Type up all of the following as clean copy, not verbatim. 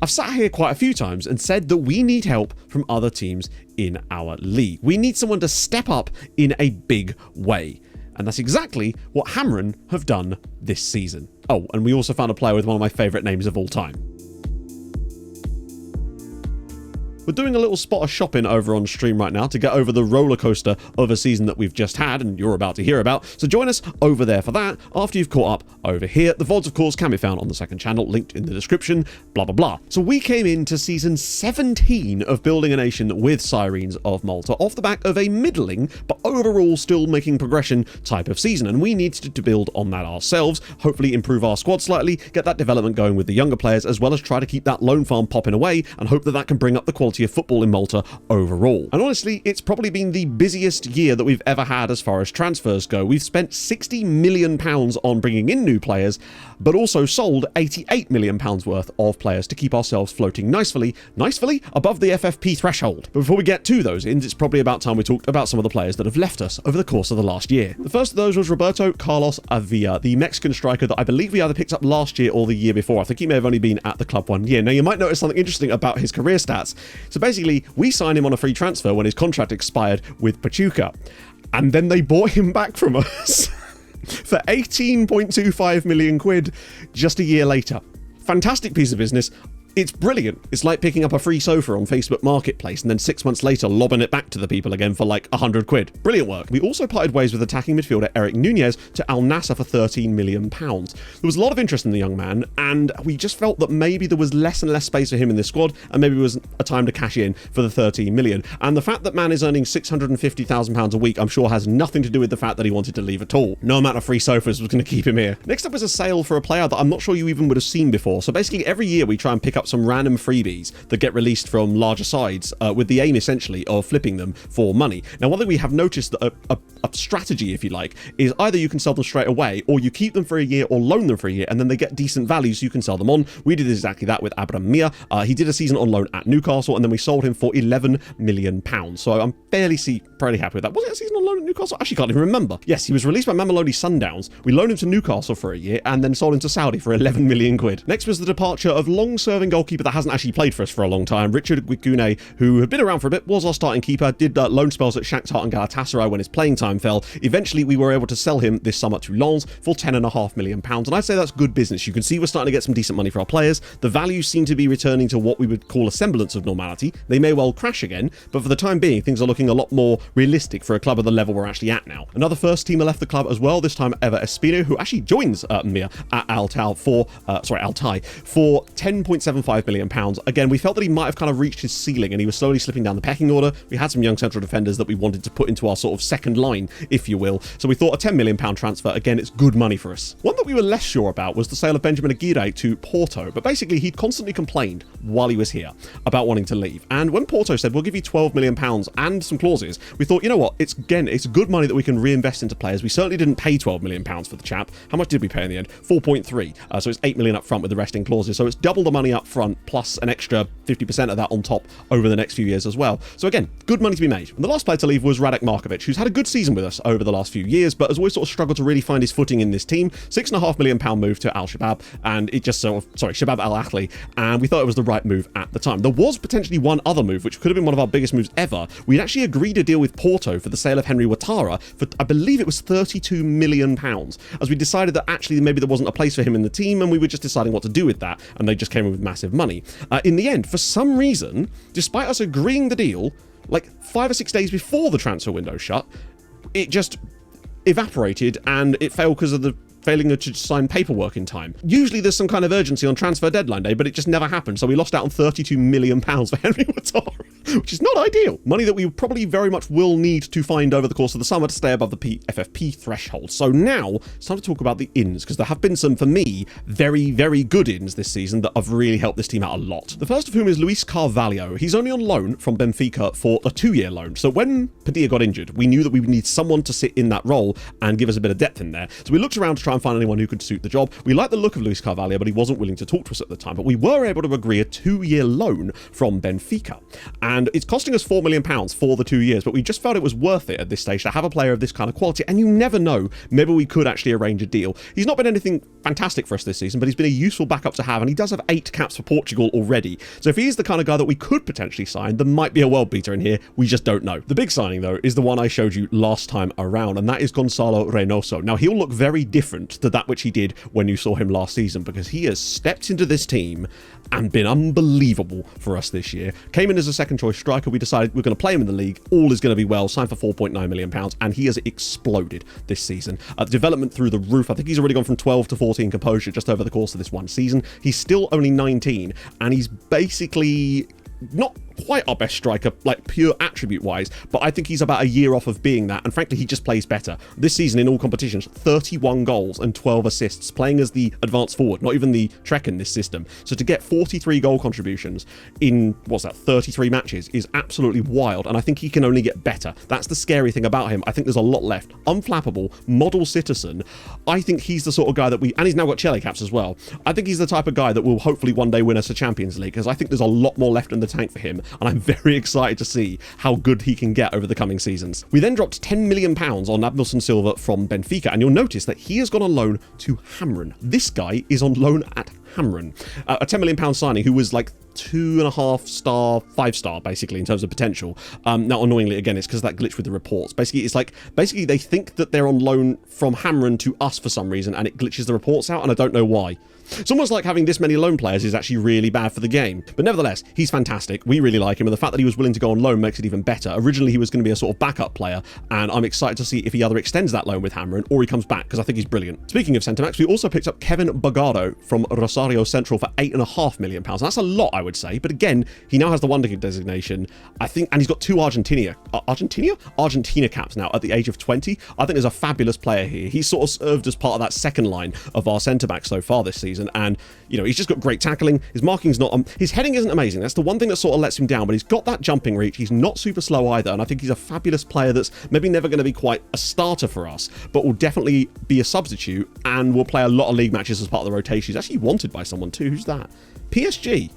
I've sat here quite a few times and said that we need help from other teams in our league. We need someone to step up in a big way. And that's exactly what Hamrun have done this season. Oh, and we also found a player with one of my favourite names of all time. We're doing a little spot of shopping over on stream right now to get over the roller coaster of a season that we've just had and you're about to hear about. So join us over there for that after you've caught up over here. The VODs, of course, can be found on the second channel, linked in the description, blah, blah, blah. So we came into season 17 of Building a Nation with Sirens of Malta off the back of a middling, but overall still making progression type of season. And we needed to build on that ourselves, hopefully improve our squad slightly, get that development going with the younger players, as well as try to keep that loan farm popping away and hope that that can bring up the quality of football in Malta overall. And honestly, it's probably been the busiest year that we've ever had as far as transfers go. We've spent £60 million on bringing in new players, but also sold £88 million worth of players to keep ourselves floating nicely above the FFP threshold. But before we get to those ins, it's probably about time we talked about some of the players that have left us over the course of the last year. The first of those was Roberto Carlos Avila, the Mexican striker that I believe we either picked up last year or the year before. I think he may have only been at the club 1 year. Now, you might notice something interesting about his career stats. So basically, we signed him on a free transfer when his contract expired with Pachuca, and then they bought him back from us for 18.25 million quid just a year later. Fantastic piece of business. It's brilliant. It's like picking up a free sofa on Facebook Marketplace and then 6 months later lobbing it back to the people again for like 100 quid. Brilliant work. We also parted ways with attacking midfielder Eric Nunez to Al Nassr for £13 million. There was a lot of interest in the young man, and we just felt that maybe there was less and less space for him in this squad, and maybe it was a time to cash in for the 13 million. And the fact that man is earning £650,000 a week, I'm sure has nothing to do with the fact that he wanted to leave at all. No amount of free sofas was going to keep him here. Next up is a sale for a player that I'm not sure you even would have seen before. So basically every year we try and pick up some random freebies that get released from larger sides with the aim essentially of flipping them for money. Now, one thing we have noticed that a strategy, if you like, is either you can sell them straight away or you keep them for a year or loan them for a year and then they get decent value so you can sell them on. We did exactly that with Abraham Mir. He did a season on loan at Newcastle and then we sold him for £11 million. So I'm fairly happy with that. Was it a season on loan at Newcastle? I actually can't even remember. Yes, he was released by Mamelodi Sundowns. We loaned him to Newcastle for a year and then sold him to Saudi for 11 million quid. Next was the departure of long-serving goalkeeper that hasn't actually played for us for a long time, Richard Guigune, who had been around for a bit, was our starting keeper, did loan spells at Shakhtar and Galatasaray when his playing time fell. Eventually, we were able to sell him this summer to Lens for £10.5 million, and I'd say that's good business. You can see we're starting to get some decent money for our players. The values seem to be returning to what we would call a semblance of normality. They may well crash again, but for the time being, things are looking a lot more realistic for a club of the level we're actually at now. Another first teamer left the club as well, this time Eva Espino, who actually joins Mir at Altai for £10.75 million. Again, we felt that he might have kind of reached his ceiling and he was slowly slipping down the pecking order. We had some young central defenders that we wanted to put into our sort of second line, if you will. So we thought a £10 million transfer, again, it's good money for us. One that we were less sure about was the sale of Benjamin Aguirre to Porto, but basically he'd constantly complained while he was here about wanting to leave. And when Porto said, we'll give you £12 million and some clauses, we thought, you know what, it's good money that we can reinvest into players. We certainly didn't pay £12 million for the chap. How much did we pay in the end? 4.3. So it's 8 million up front with the rest in clauses. So it's double the money up front plus an extra 50% of that on top over the next few years as well. So again, good money to be made. And the last player to leave was Radek Markovic, who's had a good season with us over the last few years, but has always sort of struggled to really find his footing in this team. £6.5 million move to Al Shabab, and it just Shabab Al Ahly, and we thought it was the right move at the time. There was potentially one other move, which could have been one of our biggest moves ever. We'd actually agreed a deal with Porto for the sale of Henry Watara for, I believe it was £32 million, as we decided that actually maybe there wasn't a place for him in the team, and we were just deciding what to do with that, and they just came in with massive money. In the end, for some reason, despite us agreeing the deal, like 5 or 6 days before the transfer window shut, it just evaporated and it failed because of the failing to sign paperwork in time. Usually there's some kind of urgency on transfer deadline day, but it just never happened. So we lost out on £32 million for Henry Watara, which is not ideal. Money that we probably very much will need to find over the course of the summer to stay above the FFP threshold. So now it's time to talk about the ins, because there have been some, for me, very, very good ins this season that have really helped this team out a lot. The first of whom is Luis Carvalho. He's only on loan from Benfica for a 2-year loan. So when Padilla got injured, we knew that we would need someone to sit in that role and give us a bit of depth in there. So we looked around to try try and find anyone who could suit the job. We like the look of Luis Carvalho, but he wasn't willing to talk to us at the time. But we were able to agree a 2-year loan from Benfica. And it's costing us £4 million for the 2 years, but we just felt it was worth it at this stage to have a player of this kind of quality. And you never know, maybe we could actually arrange a deal. He's not been anything fantastic for us this season, but he's been a useful backup to have, and he does have 8 caps for Portugal already. So if he's the kind of guy that we could potentially sign, there might be a world beater in here. We just don't know. The big signing, though, is the one I showed you last time around, and that is Gonçalo Reynoso. Now, he'll look very different to that which he did when you saw him last season, because he has stepped into this team and been unbelievable for us this year. Came in as a second choice striker. We decided we're going to play him in the league. All is going to be well. Signed for £4.9 million, and he has exploded this season. Development through the roof. I think he's already gone from 12 to 14 composure just over the course of this one season. He's still only 19, and he's basically not quite our best striker, like pure attribute wise, but I think he's about a year off of being that, and frankly he just plays better. This season in all competitions, 31 goals and 12 assists, playing as the advanced forward, not even the Trek in this system. So to get 43 goal contributions in, 33 matches is absolutely wild, and I think he can only get better. That's the scary thing about him. I think there's a lot left. Unflappable, model citizen. I think he's the sort of guy that and he's now got Chile caps as well. I think he's the type of guy that will hopefully one day win us a Champions League, because I think there's a lot more left in the tank for him, and I'm very excited to see how good he can get over the coming seasons. We then dropped £10 million on Admilson Silva from Benfica, and you'll notice that he has gone on loan to Hamrun. This guy is on loan at Hamrun, a £10 million signing who was like 2.5 star, 5 star basically in terms of potential. Now annoyingly, again, it's because of that glitch with the reports. Basically they think that they're on loan from Hamrun to us for some reason, and it glitches the reports out, and I don't know why. It's almost like having this many loan players is actually really bad for the game. But nevertheless, he's fantastic. We really like him, and the fact that he was willing to go on loan makes it even better. Originally, he was going to be a sort of backup player, and I'm excited to see if he either extends that loan with Hamrun or he comes back, because I think he's brilliant. Speaking of centre-backs, we also picked up Kevin Bogado from Rosario Central for £8.5 million. That's a lot, I would say, but again, he now has the Wonder Kid designation, I think, and he's got 2 Argentina caps now at the age of 20. I think there's a fabulous player here. He's sort of served as part of that second line of our centre-backs so far this season, and you know, he's just got great tackling. His marking's not his heading isn't amazing. That's the one thing that sort of lets him down, but he's got that jumping reach. He's not super slow either, and I think he's a fabulous player that's maybe never going to be quite a starter for us, but will definitely be a substitute and will play a lot of league matches as part of the rotation. He's actually wanted by someone too. Who's that? PSG.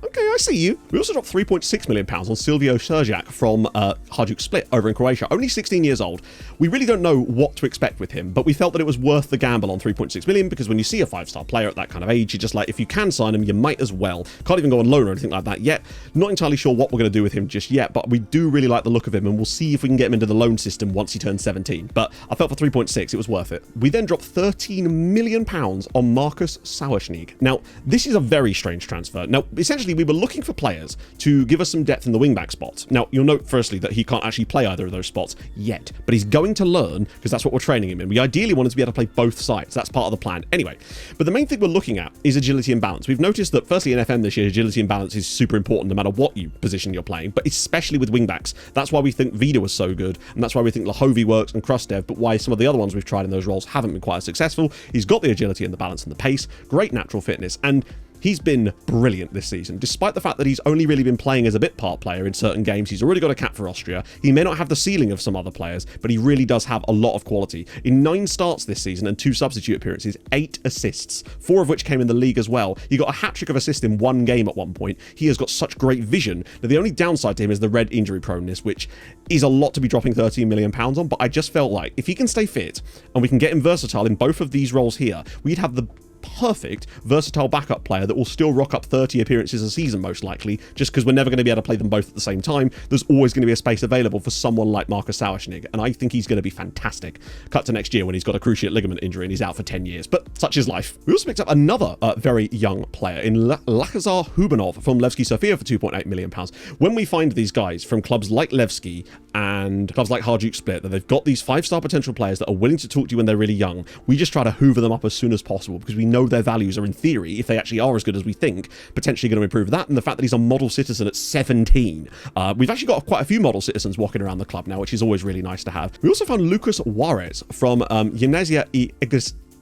Okay, I see you. We also dropped £3.6 million on Silvio Serjak from Hajduk Split over in Croatia. Only 16 years old. We really don't know what to expect with him, but we felt that it was worth the gamble on £3.6 million, because when you see a 5-star player at that kind of age, you're just like, if you can sign him, you might as well. Can't even go on loan or anything like that yet. Not entirely sure what we're going to do with him just yet, but we do really like the look of him, and we'll see if we can get him into the loan system once he turns 17. But I felt for 3.6, it was worth it. We then dropped £13 million on Marcus Sauerschnig. Now, this is a very strange transfer. Now, essentially, we were looking for players to give us some depth in the wingback spots. Now, you'll note firstly that he can't actually play either of those spots yet, but he's going to learn, because that's what we're training him in. We ideally wanted to be able to play both sides. That's part of the plan. Anyway, but the main thing we're looking at is agility and balance. We've noticed that firstly in FM this year, agility and balance is super important no matter what position you're playing, but especially with wingbacks. That's why we think Vida was so good, and that's why we think Lahovi works and Krustev, but why some of the other ones we've tried in those roles haven't been quite as successful. He's got the agility and the balance and the pace, great natural fitness, and he's been brilliant this season. Despite the fact that he's only really been playing as a bit part player in certain games, he's already got a cap for Austria. He may not have the ceiling of some other players, but he really does have a lot of quality. In 9 starts this season and 2 substitute appearances, 8 assists, 4 of which came in the league as well. He got a hat-trick of assists in 1 game at one point. He has got such great vision. Now, the only downside to him is the red injury proneness, which is a lot to be dropping £13 million on, but I just felt like if he can stay fit and we can get him versatile in both of these roles here, we'd have the perfect versatile backup player that will still rock up 30 appearances a season most likely, just because we're never going to be able to play them both at the same time. There's always going to be a space available for someone like Marcus Sauerschnig, and I think he's going to be fantastic. Cut to next year when he's got a cruciate ligament injury and he's out for 10 years, but such is life. We also picked up another very young player in Lachazar Hubanov from Levski Sofia for £2.8 million. When we find these guys from clubs like Levski and clubs like Hajduk Split, that they've got these 5-star potential players that are willing to talk to you when they're really young, we just try to hoover them up as soon as possible, because we know their values are, in theory, if they actually are as good as we think, potentially going to improve that. And the fact that he's a model citizen at 17. We've actually got quite a few model citizens walking around the club now, which is always really nice to have. We also found Lucas Juarez from Gimnasia y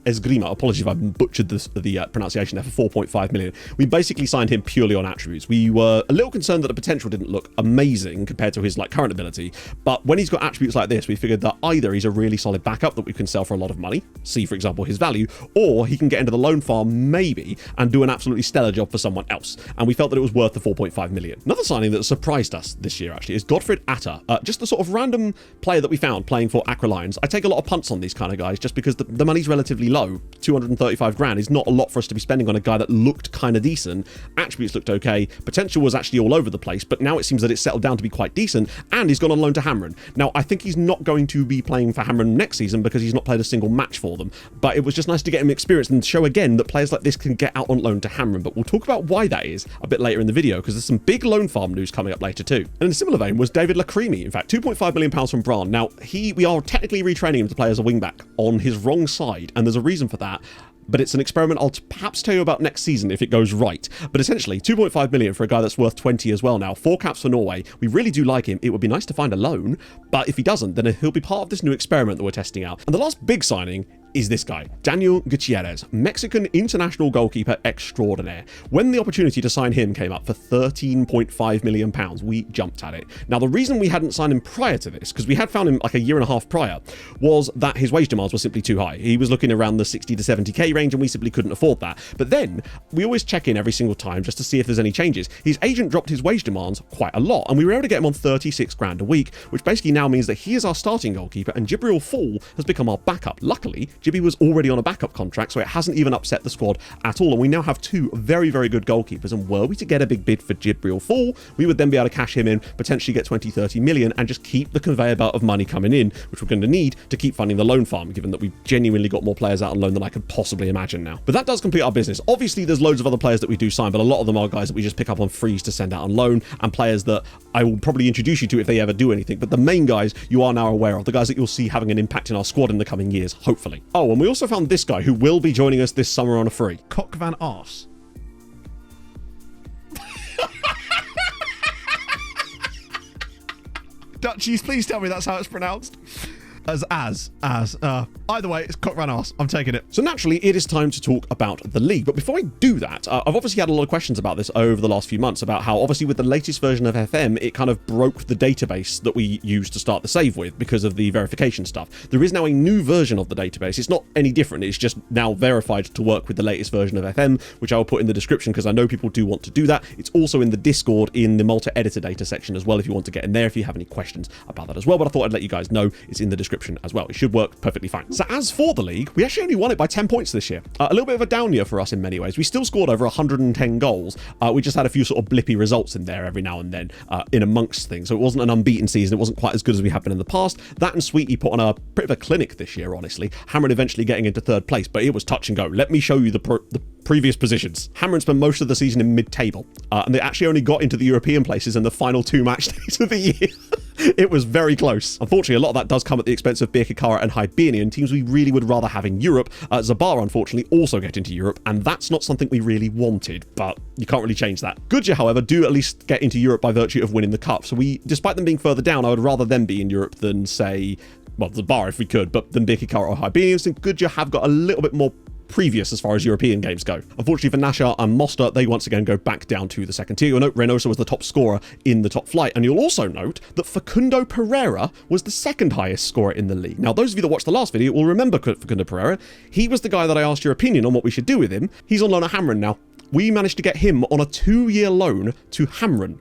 Esgrima, apologies if I butchered the pronunciation there, for 4.5 million. We basically signed him purely on attributes. We were a little concerned that the potential didn't look amazing compared to his current ability, but when he's got attributes like this, we figured that either he's a really solid backup that we can sell for a lot of money, see for example his value, or he can get into the loan farm maybe and do an absolutely stellar job for someone else, and we felt that it was worth the 4.5 million. Another signing that surprised us this year actually is Godfred Atta, just the sort of random player that we found playing for Accra Lions. I take a lot of punts on these kind of guys just because the money's relatively low. 235 grand is not a lot for us to be spending on a guy that looked kind of decent. Attributes looked okay, potential was actually all over the place, but now it seems that it's settled down to be quite decent, and he's gone on loan to Hamrun. Now I think he's not going to be playing for Hamrun next season because he's not played a single match for them, but it was just nice to get him experience and show again that players like this can get out on loan to Hamrun. But we'll talk about why that is a bit later in the video, because there's some big loan farm news coming up later too. And in a similar vein was David Lacremi. In fact, 2.5 million pounds from Bran. Now we are technically retraining him to play as a wingback on his wrong side, and there's a reason for that, but it's an experiment I'll perhaps tell you about next season if it goes right. But essentially 2.5 million for a guy that's worth 20 as well now. 4 caps for Norway. We really do like him. It would be nice to find a loan, but if he doesn't, then he'll be part of this new experiment that we're testing out. And the last big signing is this guy, Daniel Gutierrez, Mexican international goalkeeper extraordinaire. When the opportunity to sign him came up for 13.5 million pounds, we jumped at it. Now, the reason we hadn't signed him prior to this, because we had found him like a year and a half prior, was that his wage demands were simply too high. He was looking around the 60 to 70k range, and we simply couldn't afford that. But then we always check in every single time just to see if there's any changes. His agent dropped his wage demands quite a lot, and we were able to get him on 36 grand a week, which basically now means that he is our starting goalkeeper, and Jibril Fall has become our backup. Luckily, Jibby was already on a backup contract, so it hasn't even upset the squad at all, and we now have 2 very, very good goalkeepers. And were we to get a big bid for Jibril Fall, we would then be able to cash him in, potentially get 20-30 million, and just keep the conveyor belt of money coming in, which we're going to need to keep funding the loan farm, given that we've genuinely got more players out on loan than I could possibly imagine now. But that does complete our business. Obviously, there's loads of other players that we do sign, but a lot of them are guys that we just pick up on frees to send out on loan, and players that I will probably introduce you to if they ever do anything. But the main guys you are now aware of, the guys that you'll see having an impact in our squad in the coming years, hopefully. Oh, and we also found this guy who will be joining us this summer on a free. Cock van Ars. Dutchies, please tell me that's how it's pronounced. Either way, it's cock van arse. I'm taking it. So naturally, it is time to talk about the league. But before I do that, I've obviously had a lot of questions about this over the last few months, about how obviously with the latest version of FM, it kind of broke the database that we used to start the save with because of the verification stuff. There is now a new version of the database. It's not any different. It's just now verified to work with the latest version of FM, which I will put in the description because I know people do want to do that. It's also in the Discord in the Malta editor data section as well if you want to get in there if you have any questions about that as well. But I thought I'd let you guys know it's in the description as well. It should work perfectly fine. So as for the league, we actually only won it by 10 points this year. A little bit of a down year for us in many ways. We still scored over 110 goals. We just had a few sort of blippy results in there every now and then in amongst things. So it wasn't an unbeaten season. It wasn't quite as good as we have been in the past. That and Sweetie put on a bit of a clinic this year, honestly. Hamrun eventually getting into 3rd place, but it was touch and go. Let me show you the previous positions. Hamrun spent most of the season in mid-table, and they actually only got into the European places in the final 2 match days of the year. It was very close. Unfortunately, a lot of that does come at the expense of Birkirkara and Hibernian, teams we really would rather have in Europe. Zabar, unfortunately, also get into Europe, and that's not something we really wanted, but you can't really change that. Goodyear, however, do at least get into Europe by virtue of winning the cup, so despite them being further down, I would rather them be in Europe than, say, well, Zabar if we could, but than Birkirkara or Hibernian. So Goodyear have got a little bit more previous as far as European games go. Unfortunately for Nashar and Mostar, they once again go back down to the 2nd tier. You'll note Reynosa was the top scorer in the top flight, and you'll also note that Facundo Pereira was the 2nd highest scorer in the league. Now, those of you that watched the last video will remember Facundo Pereira. He was the guy that I asked your opinion on what we should do with him. He's on loan at Hamrun now. We managed to get him on a 2-year loan to Hamrun.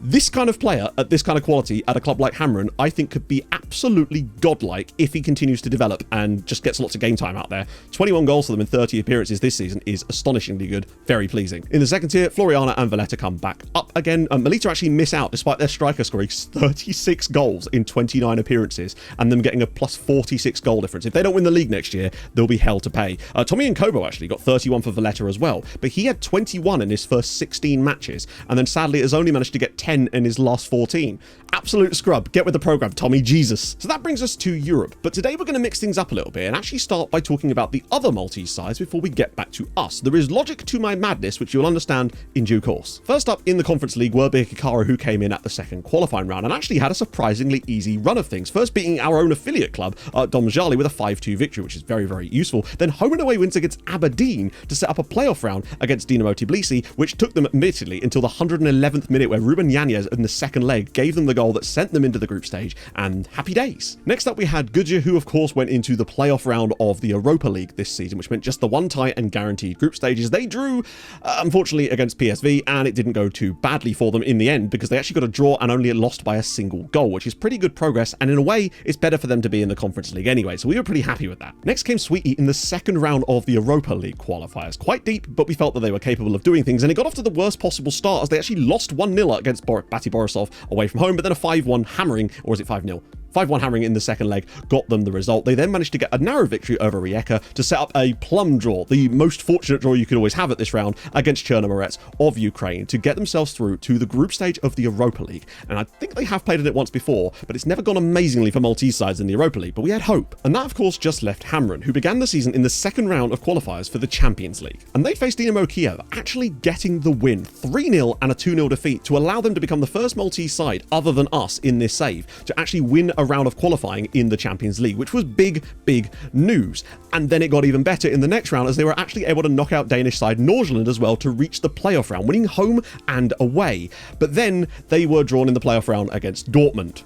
This kind of player at this kind of quality at a club like Hamrun, I think could be absolutely godlike if he continues to develop and just gets lots of game time out there. 21 goals for them in 30 appearances this season is astonishingly good, very pleasing. In the 2nd tier, Floriana and Valletta come back up again. Melita actually miss out despite their striker scoring 36 goals in 29 appearances and them getting a plus 46 goal difference. If they don't win the league next year, they'll be hell to pay. Tommy and Kobo actually got 31 for Valletta as well, but he had 21 in his first 16 matches, and then sadly has only managed to get 10 10 in his last 14. Absolute scrub. Get with the program, Tommy Jesus. So that brings us to Europe. But today we're going to mix things up a little bit and actually start by talking about the other Maltese sides before we get back to us. There is logic to my madness, which you'll understand in due course. First up in the Conference League were Birkirkara, who came in at the second qualifying round and actually had a surprisingly easy run of things. First beating our own affiliate club, Domjali, with a 5-2 victory, which is very, very useful. Then home and away wins against Aberdeen to set up a playoff round against Dinamo Tbilisi, which took them admittedly until the 111th minute where Ruben Yanez in the second leg gave them the goal that sent them into the group stage, and happy days. Next up we had Goodyear, who of course went into the playoff round of the Europa League this season, which meant just the one tie and guaranteed group stages. They drew, unfortunately, against PSV, and it didn't go too badly for them in the end because they actually got a draw and only lost by a single goal, which is pretty good progress, and in a way it's better for them to be in the Conference League anyway, so we were pretty happy with that. Next came Sweetie in the second round of the Europa League qualifiers. Quite deep, but we felt that they were capable of doing things, and it got off to the worst possible start as they actually lost 1-0 against Bati Borisov away from home, but then a 5-1 hammering, or is it 5-0? 5-1 hammering in the second leg got them the result. They then managed to get a narrow victory over Rijeka to set up a plum draw, the most fortunate draw you could always have at this round, against Chernomorets of Ukraine to get themselves through to the group stage of the Europa League. And I think they have played in it once before, but it's never gone amazingly for Maltese sides in the Europa League, but we had hope. And that of course just left Hamrun, who began the season in the second round of qualifiers for the Champions League. And they faced Dinamo Kiev, actually getting the win, 3-0 and a 2-0 defeat to allow them to become the first Maltese side, other than us in this save, to actually win a round of qualifying in the Champions League, which was big news. And then it got even better in the next round as they were actually able to knock out Danish side Nordsjælland as well to reach the playoff round, winning home and away. But then they were drawn in the playoff round against Dortmund.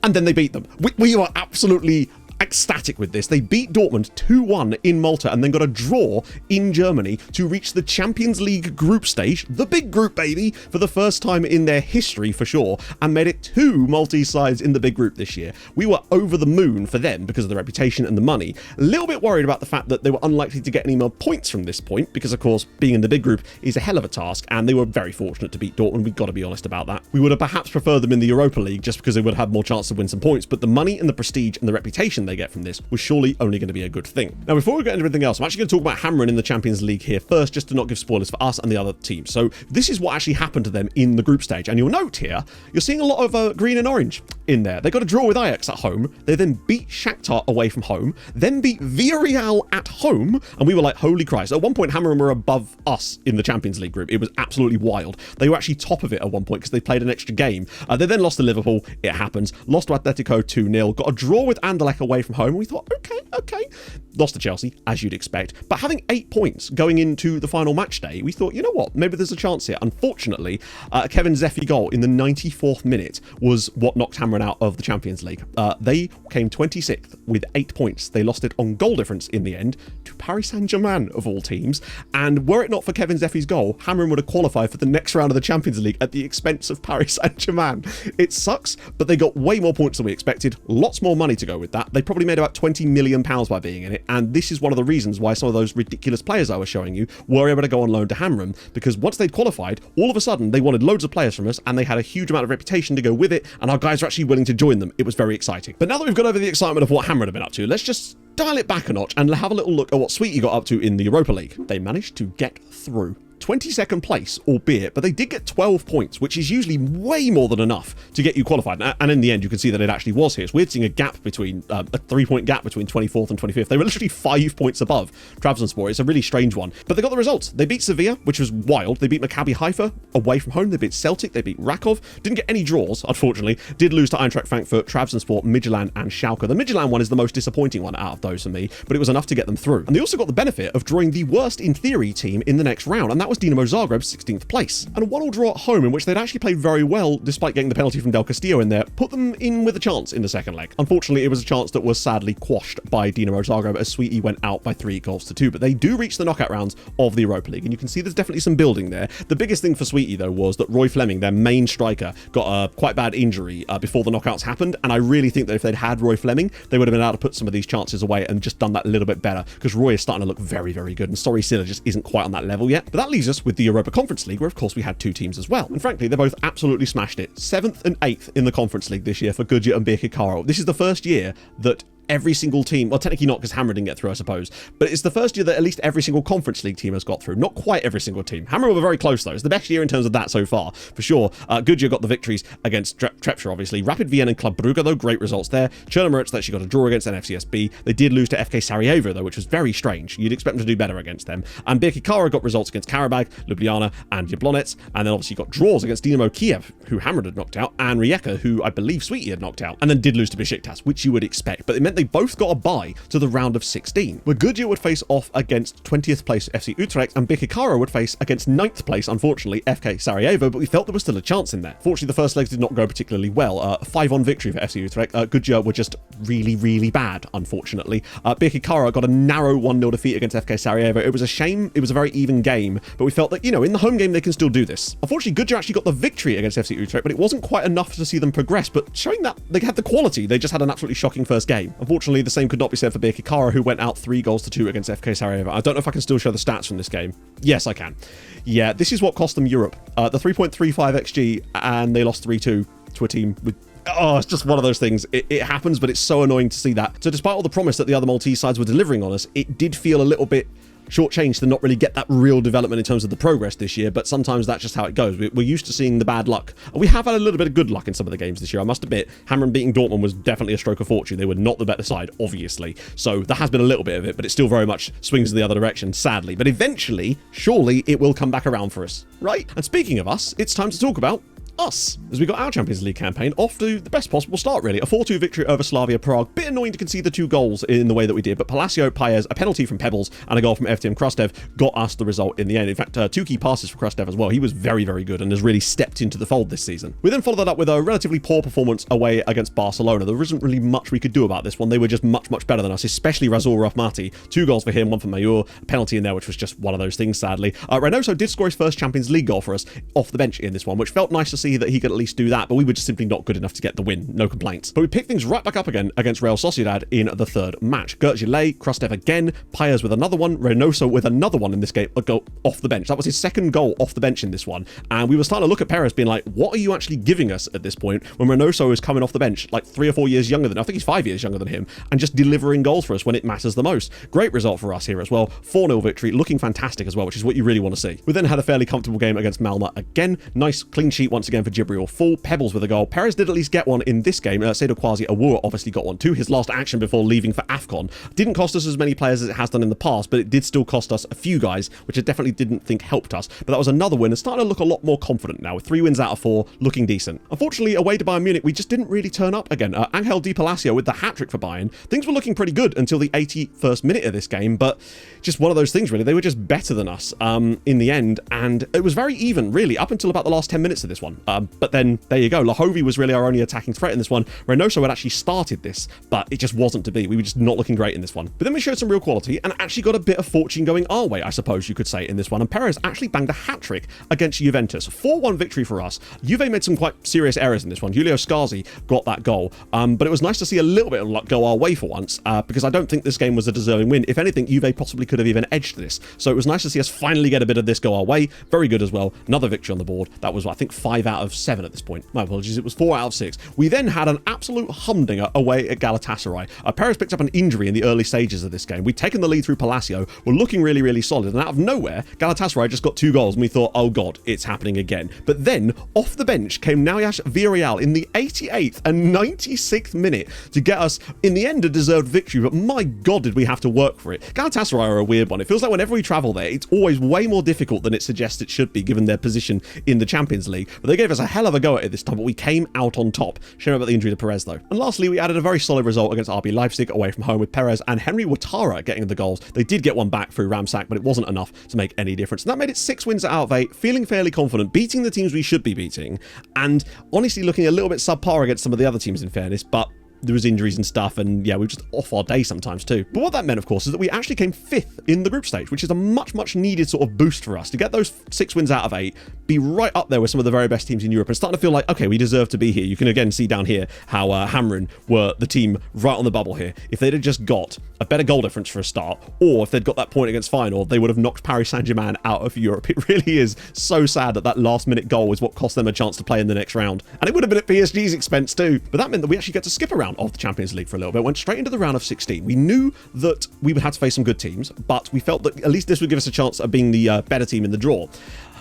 And then they beat them. We were absolutely ecstatic with this. They beat Dortmund 2-1 in Malta and then got a draw in Germany to reach the Champions League group stage, the big group baby, for the first time in their history for sure, and made it 2 Maltese sides in the big group this year. We were over the moon for them because of the reputation and the money. A little bit worried about the fact that they were unlikely to get any more points from this point because of course being in the big group is a hell of a task, and they were very fortunate to beat Dortmund. We've got to be honest about that. We would have perhaps preferred them in the Europa League just because they would have had more chance to win some points, but the money and the prestige and the reputation they get from this was surely only going to be a good thing. Now, before we get into anything else, I'm actually going to talk about Hamrun in the Champions League here first, just to not give spoilers for us and the other teams. So this is what actually happened to them in the group stage. And you'll note here, you're seeing a lot of green and orange in there. They got a draw with Ajax at home. They then beat Shakhtar away from home, then beat Villarreal at home. And we were like, holy Christ. At one point, Hamrun were above us in the Champions League group. It was absolutely wild. They were actually top of it at one point because they played an extra game. They then lost to Liverpool. It happens. Lost to Atletico 2-0. Got a draw with Anderlecht away from home. We thought, okay. Lost to Chelsea, as you'd expect. But having 8 points going into the final match day, we thought, you know what? Maybe there's a chance here. Unfortunately, Kevin Zeffy goal in the 94th minute was what knocked Hamrun out of the Champions League. They came 26th with 8 points. They lost it on goal difference in the end to Paris Saint-Germain of all teams. And were it not for Kevin Zeffy's goal, Hamrun would have qualified for the next round of the Champions League at the expense of Paris Saint-Germain. It sucks, but they got way more points than we expected. Lots more money to go with that. They probably made about £20 million by being in it, and this is one of the reasons why some of those ridiculous players I was showing you were able to go on loan to Hamrun, because once they'd qualified, all of a sudden they wanted loads of players from us and they had a huge amount of reputation to go with it, and our guys were actually willing to join them. It was very exciting. But now that we've got over the excitement of what Hamrun have been up to, let's just dial it back a notch and have a little look at what Sweetie got up to in the Europa League. They managed to get through. 22nd place, albeit, but they did get 12 points, which is usually way more than enough to get you qualified. And in the end, you can see that it actually was here. It's weird seeing a gap between, a 3-point gap between 24th and 25th. They were literally 5 points above Trabzonspor. It's a really strange one. But they got the results. They beat Sevilla, which was wild. They beat Maccabi Haifa away from home. They beat Celtic. They beat Rakov. Didn't get any draws, unfortunately. Did lose to Eintracht Frankfurt, Trabzonspor, Midtjylland, and Schalke. The Midtjylland one is the most disappointing one out of those for me, but it was enough to get them through. And they also got the benefit of drawing the worst, in theory, team in the next round, and that was Dinamo Zagreb, 16th place. And a 1-1 draw at home in which they'd actually played very well despite getting the penalty from Del Castillo in there put them in with a chance in the second leg. Unfortunately, it was a chance that was sadly quashed by Dinamo Zagreb as Sweetie went out by 3-2, but they do reach the knockout rounds of the Europa League, and you can see there's definitely some building there. The biggest thing for Sweetie though was that Roy Fleming, their main striker, got a quite bad injury before the knockouts happened, and I really think that if they'd had Roy Fleming, they would have been able to put some of these chances away and just done that a little bit better, because Roy is starting to look very, very good, and Sorry Silla just isn't quite on that level yet. But that leaves us with the Europa Conference League, where of course we had 2 teams as well, and frankly they both absolutely smashed it. 7th and 8th in the Conference League this year for Goodyear and Birkirkara. This is the first year that every single team, well, technically not because Hamrun didn't get through, I suppose, but it's the first year that at least every single Conference League team has got through. Not quite every single team. Hamrun were very close, though. It's the best year in terms of that so far, for sure. Goodyear got the victories against Trepshaw, obviously. Rapid Vienna and Club Brugge, though, great results there. Chernomorets that she got a draw against NFCSB. They did lose to FK Sarajevo, though, which was very strange. You'd expect them to do better against them. And Birkirkara got results against Karabag, Ljubljana, and Jablonec, and then obviously got draws against Dinamo Kiev, who Hamrun had knocked out, and Rijeka, who I believe Sweetie had knocked out, and then did lose to Besiktas, which you would expect, but it meant they both got a bye to the round of 16, where Goodyear would face off against 20th place FC Utrecht, and Birkirkara would face against 9th place, unfortunately, FK Sarajevo, but we felt there was still a chance in there. Fortunately, the first legs did not go particularly well. 5-1 victory for FC Utrecht. Goodyear were just really, really bad, unfortunately. Birkirkara got a narrow 1-0 defeat against FK Sarajevo. It was a shame. It was a very even game, but we felt that, you know, in the home game, they can still do this. Unfortunately, Goodyear actually got the victory against FC Utrecht, but it wasn't quite enough to see them progress, but showing that they had the quality, they just had an absolutely shocking first game. Unfortunately, the same could not be said for Birkirkara, who went out 3-2 against FK Sarajevo. I don't know if I can still show the stats from this game. Yes, I can. Yeah, this is what cost them Europe. The 3.35 XG, and they lost 3-2 to a team with... Oh, it's just one of those things. It happens, but it's so annoying to see that. So despite all the promise that the other Maltese sides were delivering on us, it did feel a little bit shortchanged to not really get that real development in terms of the progress this year, but sometimes that's just how it goes. We're used to seeing the bad luck. We have had a little bit of good luck in some of the games this year, I must admit. Hamrun beating Dortmund was definitely a stroke of fortune. They were not the better side, obviously. So there has been a little bit of it, but it still very much swings in the other direction, sadly. But eventually, surely, it will come back around for us, right? And speaking of us, it's time to talk about us, as we got our Champions League campaign off to the best possible start, really. A 4-2 victory over Slavia Prague. Bit annoying to concede the 2 goals in the way that we did, but Palacio, Paez, a penalty from Pebbles, and a goal from FTM Krastev got us the result in the end. In fact, 2 key passes for Krastev as well. He was very, very good and has really stepped into the fold this season. We then followed that up with a relatively poor performance away against Barcelona. There isn't really much we could do about this one. They were just much, much better than us, especially Razul Rahmati. 2 goals for him, 1 for Mayor, a penalty in there, which was just one of those things, sadly. Reynoso did score his first Champions League goal for us off the bench in this one, which felt nice to see that he could at least do that, but we were just simply not good enough to get the win. No complaints. But we picked things right back up again against Real Sociedad in the 3rd match. Gertjulay, Krastev again, Paez with another one, Reynoso with another one in this game, a goal off the bench. That was his 2nd goal off the bench in this one. And we were starting to look at Perez being like, what are you actually giving us at this point when Reynoso is coming off the bench like 3 or 4 years younger than, I think he's 5 years younger than him, and just delivering goals for us when it matters the most. Great result for us here as well. 4-0 victory, looking fantastic as well, which is what you really want to see. We then had a fairly comfortable game against Malta again. Nice clean sheet once again for Jibril Fall. Pebbles with a goal. Perez did at least get one in this game. Seydou Kwasi Awura obviously got one too. His last action before leaving for AFCON. Didn't cost us as many players as it has done in the past, but it did still cost us a few guys, which I definitely didn't think helped us. But that was another win and starting to look a lot more confident now with 3 wins out of 4, looking decent. Unfortunately, away to Bayern Munich, we just didn't really turn up again. Angel Di Palacio with the hat-trick for Bayern. Things were looking pretty good until the 81st minute of this game, but just one of those things really. They were just better than us in the end, and it was very even really up until about the last 10 minutes of this one. But then there you go. Lahovi was really our only attacking threat in this one. Reynoso had actually started this, but it just wasn't to be. We were just not looking great in this one. But then we showed some real quality and actually got a bit of fortune going our way, I suppose you could say, in this one. And Perez actually banged a hat-trick against Juventus. 4-1 victory for us. Juve made some quite serious errors in this one. Julio Scarzi got that goal. But it was nice to see a little bit of luck go our way for once, because I don't think this game was a deserving win. If anything, Juve possibly could have even edged this. So it was nice to see us finally get a bit of this go our way. Very good as well. Another victory on the board. That was, I think, 5 out of 7 at this point. My apologies. It was 4 out of 6. We then had an absolute humdinger away at Galatasaray. Perez picked up an injury in the early stages of this game. We'd taken the lead through Palacio. We're looking really, really solid. And out of nowhere, Galatasaray just got 2 goals. And we thought, oh God, it's happening again. But then, off the bench came Nayash Villarreal in the 88th and 96th minute to get us, in the end, a deserved victory. But my God, did we have to work for it. Galatasaray are a weird one. It feels like whenever we travel there, it's always way more difficult than it suggests it should be, given their position in the Champions League. But they gave us a hell of a go at it this time, but we came out on top. Shame about the injury to Perez, though. And lastly, we added a very solid result against RB Leipzig away from home with Perez and Henry Watara getting the goals. They did get one back through Ramsack, but it wasn't enough to make any difference. And that made it 6 wins out of 8, feeling fairly confident, beating the teams we should be beating, and honestly looking a little bit subpar against some of the other teams in fairness, but there was injuries and stuff, and yeah, we were just off our day sometimes too. But what that meant, of course, is that we actually came 5th in the group stage, which is a much, much needed sort of boost for us. To get those 6 wins out of 8 be right up there with some of the very best teams in Europe and starting to feel like, okay, we deserve to be here. You can again see down here how Hamrun were the team right on the bubble here. If they'd have just got a better goal difference for a start, or if they'd got that point against Feyenoord, they would have knocked Paris Saint-Germain out of Europe. It really is so sad that that last-minute goal was what cost them a chance to play in the next round. And it would have been at PSG's expense too. But that meant that we actually get to skip a round of the Champions League for a little bit. Went straight into the round of 16. We knew that we would have to face some good teams, but we felt that at least this would give us a chance of being the better team in the draw.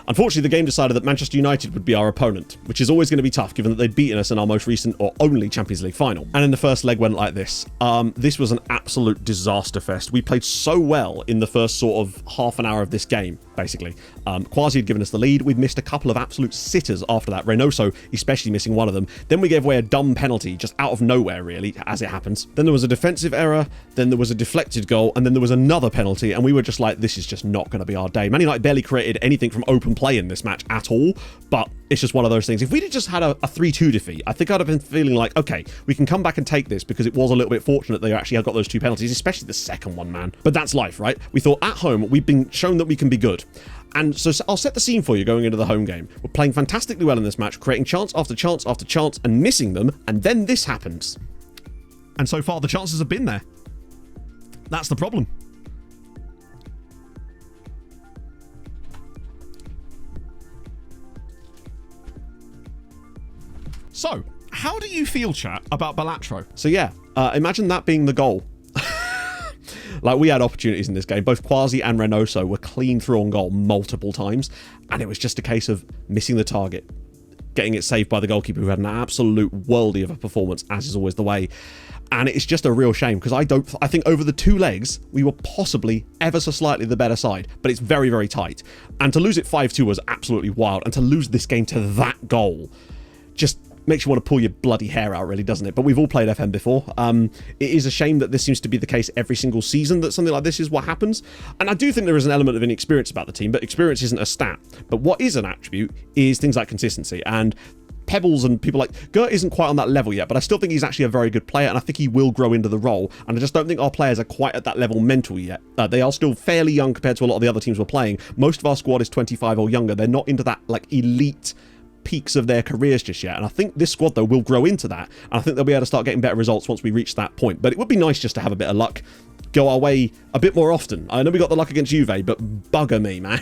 Unfortunately, the game decided that Manchester United would be our opponent, which is always going to be tough given that they'd beaten us in our most recent or only Champions League final. And in the first leg went like this. This was an absolute disaster fest. We played so well in the first sort of half an hour of this game, basically. Quasi had given us the lead. We'd missed a couple of absolute sitters after that. Reynoso especially missing one of them. Then we gave away a dumb penalty just out of nowhere, really, as it happens. Then there was a defensive error. Then there was a deflected goal. And then there was another penalty. And we were just like, this is just not going to be our day. Man United barely created anything from open play in this match at all, but it's just one of those things. If we'd have just had a 3-2 defeat, I think I'd have been feeling like, okay, we can come back and take this, because it was a little bit fortunate they actually had got those two penalties, especially the second one, man. But that's life, right? We thought at home, we've been shown that we can be good. And so I'll set the scene for you going into the home game. We're playing fantastically well in this match, creating chance after chance after chance and missing them, and then this happens. And so far, the chances have been there. That's the problem. So, how do you feel, chat, about Balatro? So yeah, imagine that being the goal. Like, we had opportunities in this game. Both Quasi and Reynoso were clean through on goal multiple times, and it was just a case of missing the target, getting it saved by the goalkeeper, who had an absolute worldie of a performance, as is always the way. And it's just a real shame, because I think over the two legs, we were possibly ever so slightly the better side, but it's very, very tight. And to lose it 5-2 was absolutely wild, and to lose this game to that goal just makes you want to pull your bloody hair out, really, doesn't it? But we've all played FM before. It is a shame that this seems to be the case every single season, that something like this is what happens. And I do think there is an element of inexperience about the team, but experience isn't a stat. But what is an attribute is things like consistency. And Pebbles and people like Gert isn't quite on that level yet, but I still think he's actually a very good player, and I think he will grow into the role. And I just don't think our players are quite at that level mentally yet. They are still fairly young compared to a lot of the other teams we're playing. Most of our squad is 25 or younger. They're not into that like elite peaks of their careers just yet, and I think this squad though will grow into that, and I think they'll be able to start getting better results once we reach that point. But it would be nice just to have a bit of luck go our way a bit more often. I know we got the luck against Juve, but bugger me, man.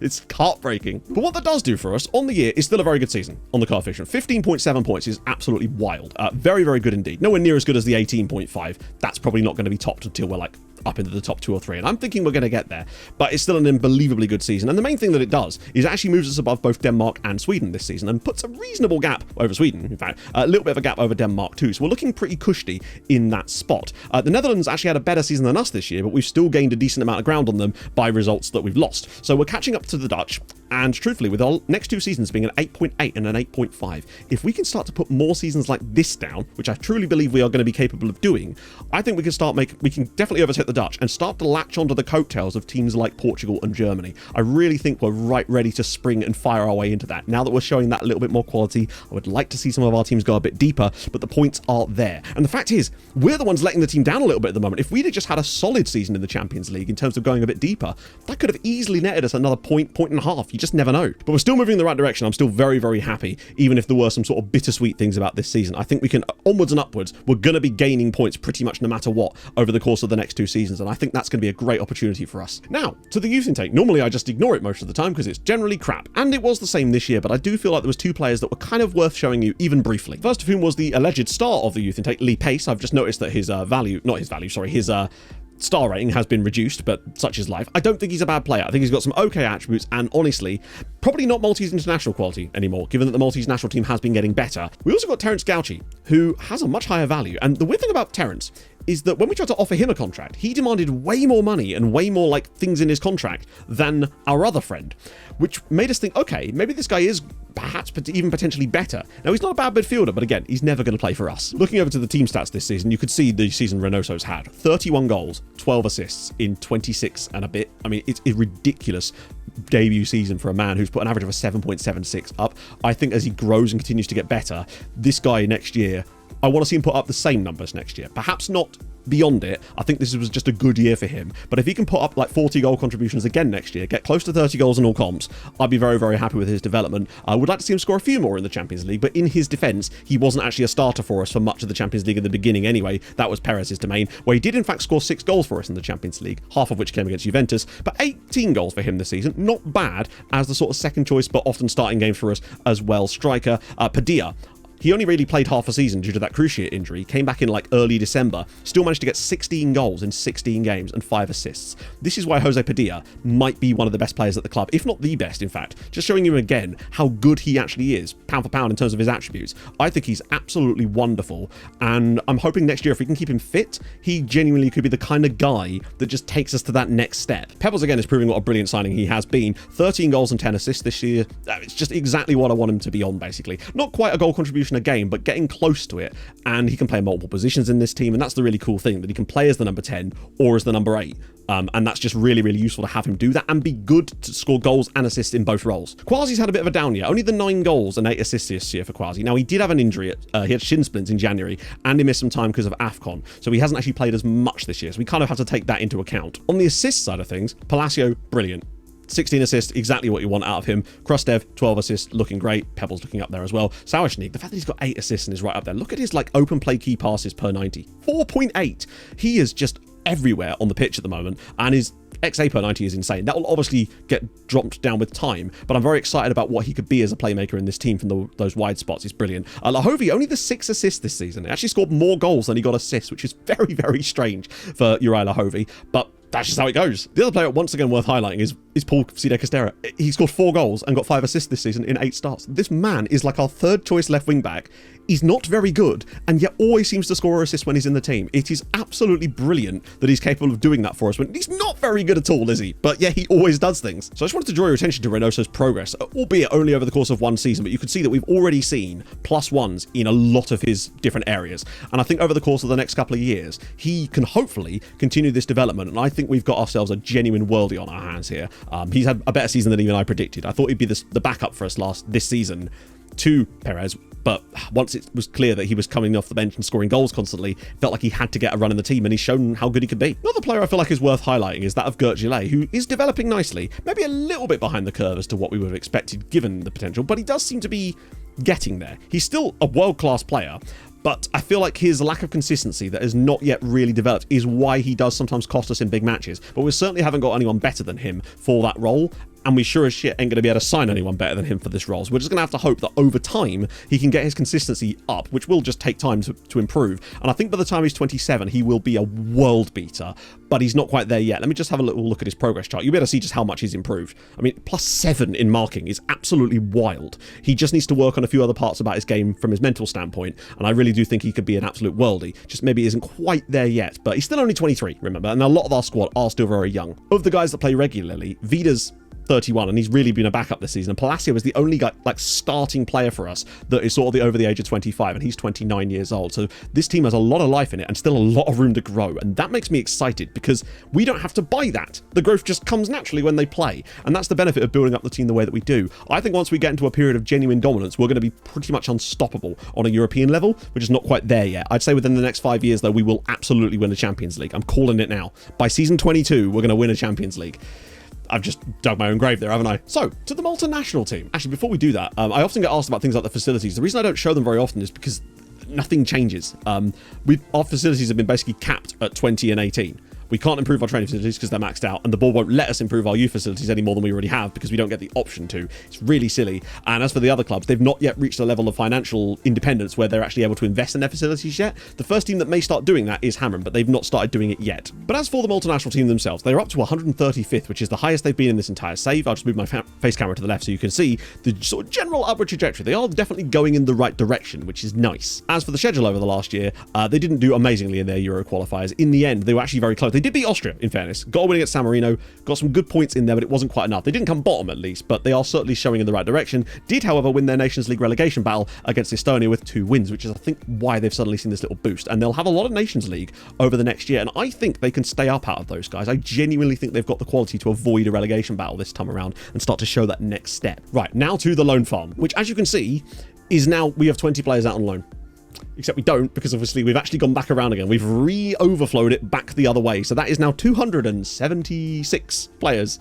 It's heartbreaking. But what that does do for us on the year is still a very good season on the coefficient. 15.7 points is absolutely wild. Very, very good indeed. Nowhere near as good as the 18.5. That's probably not going to be topped until we're like up into the top 2 or 3, and I'm thinking we're going to get there, but it's still an unbelievably good season. And the main thing that it does is it actually moves us above both Denmark and Sweden this season, and puts a reasonable gap over Sweden, in fact, a little bit of a gap over Denmark too, so we're looking pretty cushy in that spot. The Netherlands actually had a better season than us this year, but we've still gained a decent amount of ground on them by results that we've lost, so we're catching up to the Dutch. And truthfully, with our next two seasons being an 8.8 and an 8.5, if we can start to put more seasons like this down, which I truly believe we are going to be capable of doing, I think we can definitely overtake the Dutch and start to latch onto the coattails of teams like Portugal and Germany. I really think we're right ready to spring and fire our way into that. Now that we're showing that little bit more quality, I would like to see some of our teams go a bit deeper, but the points are there. And the fact is, we're the ones letting the team down a little bit at the moment. If we'd have just had a solid season in the Champions League in terms of going a bit deeper, that could have easily netted us another point and a half. You just never know. But we're still moving in the right direction. I'm still very, very happy, even if there were some sort of bittersweet things about this season. I think we can, onwards and upwards, we're going to be gaining points pretty much no matter what over the course of the next two seasons, and I think that's going to be a great opportunity for us. Now, to the youth intake. Normally I just ignore it most of the time because it's generally crap, and it was the same this year, but I do feel like there was two players that were kind of worth showing you even briefly. First of whom was the alleged star of the youth intake, Lee Pace. I've just noticed that his his star rating has been reduced, but such is life. I don't think he's a bad player. I think he's got some okay attributes, and honestly, probably not Maltese international quality anymore, given that the Maltese national team has been getting better. We also got Terence Gauci, who has a much higher value, and the weird thing about Terence is that when we tried to offer him a contract, he demanded way more money and way more like things in his contract than our other friend, which made us think, okay, maybe this guy is perhaps even potentially better. Now, he's not a bad midfielder, but again, he's never going to play for us. Looking over to the team stats this season, you could see the season Reynoso's had. 31 goals, 12 assists in 26 and a bit. I mean, it's a ridiculous debut season for a man who's put an average of a 7.76 up. I think as he grows and continues to get better, this guy next year I want to see him put up the same numbers next year. Perhaps not beyond it. I think this was just a good year for him. But if he can put up like 40 goal contributions again next year, get close to 30 goals in all comps, I'd be very, very happy with his development. I would like to see him score a few more in the Champions League, but in his defence, he wasn't actually a starter for us for much of the Champions League in the beginning anyway. That was Perez's domain, where he did in fact score 6 goals for us in the Champions League, half of which came against Juventus, but 18 goals for him this season. Not bad as the sort of second choice, but often starting games for us as well. Striker, Padilla. He only really played half a season due to that cruciate injury, came back in like early December, still managed to get 16 goals in 16 games and 5 assists. This is why Jose Padilla might be one of the best players at the club, if not the best, in fact. Just showing you again how good he actually is, pound for pound in terms of his attributes. I think he's absolutely wonderful, and I'm hoping next year if we can keep him fit, he genuinely could be the kind of guy that just takes us to that next step. Pebbles again is proving what a brilliant signing he has been. 13 goals and 10 assists this year. It's just exactly what I want him to be on, basically. Not quite a goal contribution a game, but getting close to it, and he can play multiple positions in this team, and that's the really cool thing, that he can play as the number 10 or as the number 8. And that's just really, really useful to have him do that and be good to score goals and assists in both roles. Quasi's had a bit of a down year. Only the 9 goals and 8 assists this year for Quasi. Now, he did have an injury. He had shin splints in January, and he missed some time because of AFCON. So he hasn't actually played as much this year. So we kind of have to take that into account. On the assist side of things, Palacio, brilliant. 16 assists, exactly what you want out of him. Krustev, 12 assists, looking great. Pebbles looking up there as well. Sauerschnig, the fact that he's got 8 assists and is right up there. Look at his like open play key passes per 90. 4.8. He is just everywhere on the pitch at the moment, and his XA per 90 is insane. That will obviously get dropped down with time, but I'm very excited about what he could be as a playmaker in this team from those wide spots. He's brilliant. Lahovi, only the 6 assists this season. He actually scored more goals than he got assists, which is very, very strange for Uriah Lahovi, but that's just how it goes. The other player once again worth highlighting is Paul Castera. He scored 4 goals and got 5 assists this season in 8 starts. This man is like our third choice left wing back. He's not very good, and yet always seems to score assists when he's in the team. It is absolutely brilliant that he's capable of doing that for us when he's not very good at all, is he? But yeah, he always does things. So I just wanted to draw your attention to Reynoso's progress, albeit only over the course of one season, but you can see that we've already seen +1s in a lot of his different areas. And I think over the course of the next couple of years, he can hopefully continue this development, and I think we've got ourselves a genuine worldie on our hands here. He's had a better season than even I predicted. I thought he'd be the backup for us this season to Perez, but once it was clear that he was coming off the bench and scoring goals constantly, felt like he had to get a run in the team, and he's shown how good he could be. Another player I feel like is worth highlighting is that of Gert Gillet, who is developing nicely, maybe a little bit behind the curve as to what we would have expected given the potential, but he does seem to be getting there. He's still a world-class player, but I feel like his lack of consistency that has not yet really developed is why he does sometimes cost us in big matches. But we certainly haven't got anyone better than him for that role, and we sure as shit ain't going to be able to sign anyone better than him for this role. So we're just going to have to hope that over time he can get his consistency up, which will just take time to improve. And I think by the time he's 27, he will be a world beater, but he's not quite there yet. Let me just have a little look at his progress chart. You'll be able to see just how much he's improved. I mean, +7 in marking is absolutely wild. He just needs to work on a few other parts about his game from his mental standpoint, and I really do think he could be an absolute worldie. Just maybe isn't quite there yet, but he's still only 23, remember, and a lot of our squad are still very young. Of the guys that play regularly, Vida's 31, and he's really been a backup this season. Palacio is the only guy, like, starting player for us that is sort of over the age of 25, and he's 29 years old. So this team has a lot of life in it and still a lot of room to grow, and that makes me excited because we don't have to buy that. The growth just comes naturally when they play, and that's the benefit of building up the team the way that we do. I think once we get into a period of genuine dominance, we're going to be pretty much unstoppable on a European level, which is not quite there yet. I'd say within the next 5 years, though, we will absolutely win a Champions League. I'm calling it now. By season 22, we're going to win a Champions League. I've just dug my own grave there, haven't I? So, to the Malta national team. Actually, before we do that, I often get asked about things like the facilities. The reason I don't show them very often is because nothing changes. Our facilities have been basically capped at 20 and 18. We can't improve our training facilities because they're maxed out, and the board won't let us improve our youth facilities any more than we already have because we don't get the option to. It's really silly. And as for the other clubs, they've not yet reached a level of financial independence where they're actually able to invest in their facilities yet. The first team that may start doing that is Hamrun, but they've not started doing it yet. But as for the multinational team themselves, they're up to 135th, which is the highest they've been in this entire save. I'll just move my face camera to the left so you can see the sort of general upward trajectory. They are definitely going in the right direction, which is nice. As for the schedule over the last year, they didn't do amazingly in their Euro qualifiers. In the end, they were actually very close. They did beat Austria, in fairness. Got a win against San Marino, got some good points in there, but it wasn't quite enough. They didn't come bottom at least, but they are certainly showing in the right direction. Did, however, win their Nations League relegation battle against Estonia with 2 wins, which is, I think, why they've suddenly seen this little boost. And they'll have a lot of Nations League over the next year, and I think they can stay up out of those guys. I genuinely think they've got the quality to avoid a relegation battle this time around and start to show that next step. Right, now to the loan farm, which, as you can see, is now we have 20 players out on loan. Except we don't, because obviously we've actually gone back around again. We've re-overflowed it back the other way. So that is now 276 players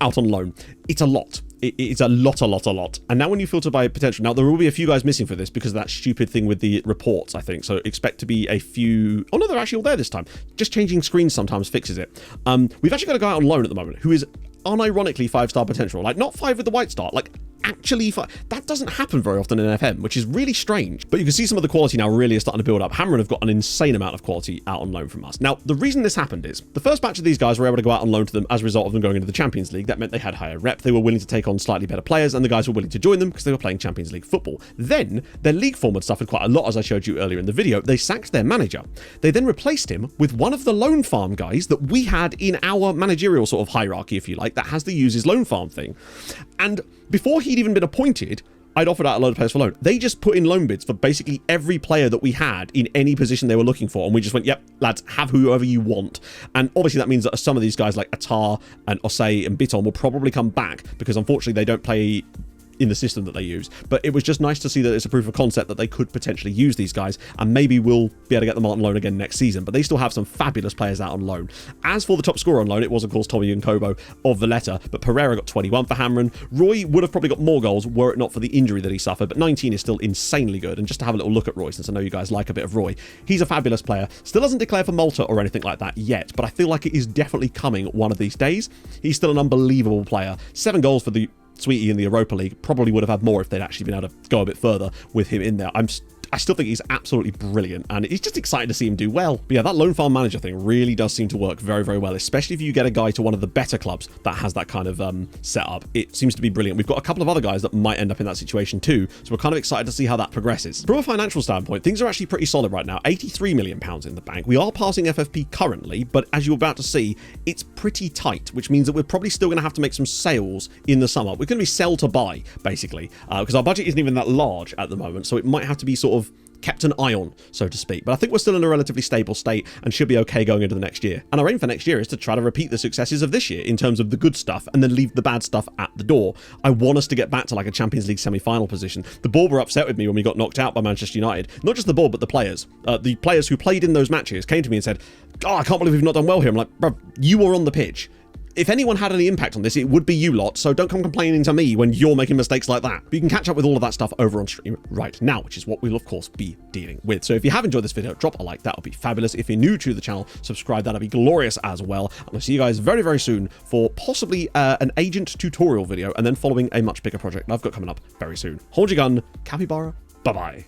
out on loan. It's a lot. It's a lot. And now when you filter by potential, now there will be a few guys missing for this because of that stupid thing with the reports, I think. So expect to be a few. Oh no, they're actually all there this time. Just changing screens sometimes fixes it. We've actually got a guy on loan at the moment who is unironically 5-star potential. Like, not 5 with the white star, like actually 5. That doesn't happen very often in FM, which is really strange. But you can see some of the quality now really is starting to build up. Hamrun have got an insane amount of quality out on loan from us. Now, the reason this happened is the first batch of these guys were able to go out on loan to them as a result of them going into the Champions League. That meant they had higher rep. They were willing to take on slightly better players, and the guys were willing to join them because they were playing Champions League football. Then their league form had suffered quite a lot, as I showed you earlier in the video. They sacked their manager. They then replaced him with one of the loan farm guys that we had in our managerial sort of hierarchy, if you like, that has the use his loan farm thing. And before he'd even been appointed, I'd offered out a load of players for loan. They just put in loan bids for basically every player that we had in any position they were looking for. And we just went, yep, lads, have whoever you want. And obviously that means that some of these guys like Atar and Osei and Biton will probably come back because unfortunately they don't play in the system that they use. But it was just nice to see that it's a proof of concept that they could potentially use these guys, and maybe we'll be able to get them on loan again next season. But they still have some fabulous players out on loan. As for the top scorer on loan, it was of course Tommy and Kobo of Valletta, but Pereira got 21 for Hamrun. Roy would have probably got more goals were it not for the injury that he suffered, but 19 is still insanely good. And just to have a little look at Roy, since I know you guys like a bit of Roy, he's a fabulous player. Still hasn't declared for Malta or anything like that yet, but I feel like it is definitely coming one of these days. He's still an unbelievable player. 7 goals for the Sweetie in the Europa League. Probably would have had more if they'd actually been able to go a bit further with him in there. I still think he's absolutely brilliant, and it's just exciting to see him do well. But yeah, that loan farm manager thing really does seem to work very, very well, especially if you get a guy to one of the better clubs that has that kind of setup. It seems to be brilliant. We've got a couple of other guys that might end up in that situation too, so we're kind of excited to see how that progresses. From a financial standpoint, things are actually pretty solid right now. £83 million in the bank. We are passing FFP currently, but as you're about to see, it's pretty tight, which means that we're probably still going to have to make some sales in the summer. We're going to be sell to buy, basically, because our budget isn't even that large at the moment, so it might have to be sort of kept an eye on, so to speak. But I think we're still in a relatively stable state and should be okay going into the next year. And our aim for next year is to try to repeat the successes of this year in terms of the good stuff and then leave the bad stuff at the door. I want us to get back to like a Champions League semi-final position. The board were upset with me when we got knocked out by Manchester United. Not just the board, but the players. The players who played in those matches came to me and said, "Oh, I can't believe we've not done well here." I'm like, bro, you were on the pitch. If anyone had any impact on this, it would be you lot, so don't come complaining to me when you're making mistakes like that. But you can catch up with all of that stuff over on stream right now, which is what we'll of course be dealing with. So if you have enjoyed this video, drop a like, that would be fabulous. If you're new to the channel, subscribe, that'd be glorious as well. And I'll see you guys very, very soon for possibly an agent tutorial video, and then following a much bigger project I've got coming up very soon. Hold your gun, capybara, bye-bye.